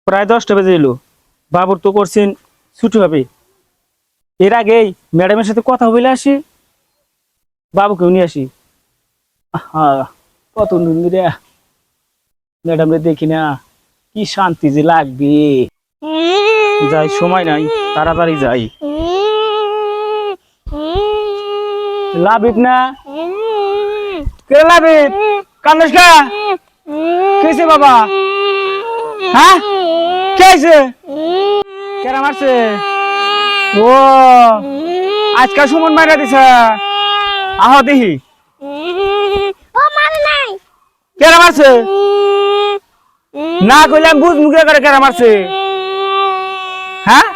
প্রায় 10টা বেজে এলো। বাবুর তো করছেন ছুটি হবে। এর আগেই ম্যাডামের সাথে কথা বলে আসি, বাবুকেও নিয়ে আসি। হ্যাঁ, কত দিন ধরে ম্যাডাম দেখি না, কি শান্তি যে লাগবে। যাই, সময় নাই, তাড়াতাড়ি যাই। লাভিব না কে? লাভিব, কান্দিস না। কেছে বাবা? হ্যাঁ, কে আছে? কেরা মারছে? ও আজকাল সুমন মারা দিছে। আহ দেখি কেরা মারছে। না কইলাম বুঝ মুখে করে কেরা মারছে। হ্যাঁ,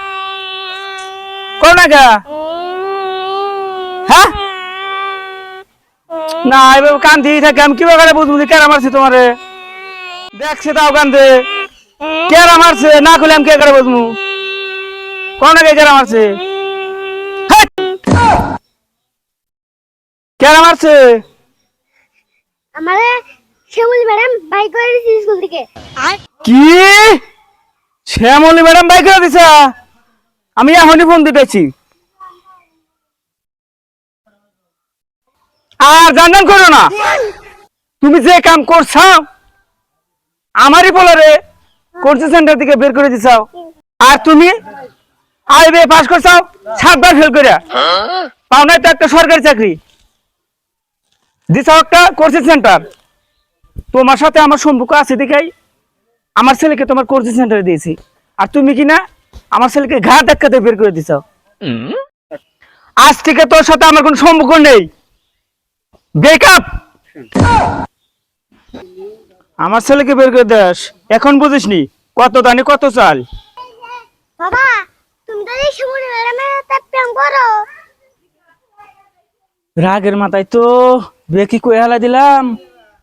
কোন না কে? হ্যাঁ না, এবার কান্দি থাকে, আমি কিভাবে করে বুঝবো যে কেরা মারছে তোমারে? দেখছে তাও কান্দে। কেরা মারছে না কইলাম কে করে বুঝবো? কোন না কে কেরা মারছে? কেরা মারছে? আমারে শ্যামলী ম্যাডাম বাইক করে দিয়েছে স্কুল থেকে। কি শ্যামলী ম্যাডাম বাইক করে দিছে? আমি এখনই ফোন দিতেছি। আর জানান করো না, তুমি যে কাম করছো আমারই বলারে কোচিং সেন্টার থেকে বের করে দিছাও। আর তুমি আইবে পাস করছাও 7বার ফেল করিয়া, পাও নাই তো একটা সরকারি চাকরি, দিছাও একটা কোচিং সেন্টার। তোমার সাথে আমার সম্পর্ক আছে দেখাই আমার ছেলেকে তোমার কোচিং সেন্টারে দিয়েছি। আর তুমি কি না আমার ছেলেকে ঘা ধাক্কাতে বের করে দিছাও। আজ থেকে তোর সাথে আমার কোনো সম্পর্ক নেই, ব্রেকআপ। আমার ছেলেকে বের করে দেস, এখন বুঝিসনি কত দানি কত চাল। বাবা তুমি তো এই শ্যামলী ম্যাডামের সাথে প্রেম করো। রাগের মাথায় তো বেকি কয়ে হেলা দিলাম,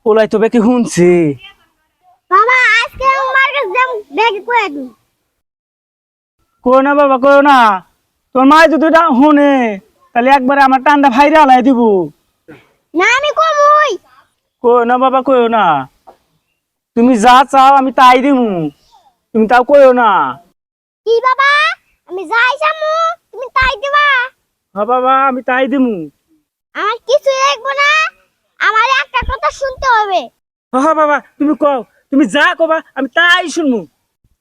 ওলাই তো বেকি শুনছি। বাবা আজকে আমার কাছে যাম দেখি কই দিন। কো না বাবা, কো না। তোর মা যদি শুনে তাহলে একবারে আমার টান্ডা ভাইরে আলাই দিব। না আমি কমই। কো না বাবা, কইও না। তুমি যা চাও আমি তাই দিমু, তুমি তাও কইও না। কি বাবা আমি যাই যামু তুমি তাই দিবা? হ্যাঁ বাবা, আমি তাই দিমু। আমার কিছু লাগবে না, আমার একটা কথা শুনতে হবে। হ্যাঁ বাবা, তুমি কও, তুমি যা কবা আমি তাই শুনমু।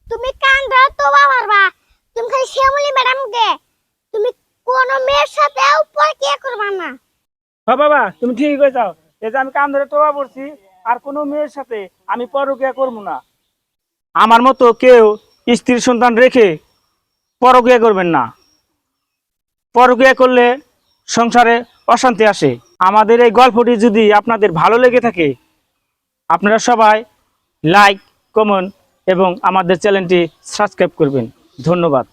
তুমি কান ধরো তো বাবা, তুমি খালি শ্যামলী ম্যাডামকে, তুমি কোন মেয়ের সাথে উপর কে করবা না। হ্যাঁ বাবা, তুমি ঠিক কইছাও। এই যে আমি কান ধরে তোবা পড়ছি, আর কোনো মেয়ের সাথে আমি পরকিয়া করবো না। আমার মতো কেউ স্ত্রীর সন্তান রেখে পরকিয়া করবেন না। পরকিয়া করলে সংসারে অশান্তি আসে। আমাদের এই গল্পটি যদি আপনাদের ভালো লেগে থাকে, আপনারা সবাই লাইক, কমেন্ট এবং আমাদের চ্যানেলটি সাবস্ক্রাইব করবেন। ধন্যবাদ।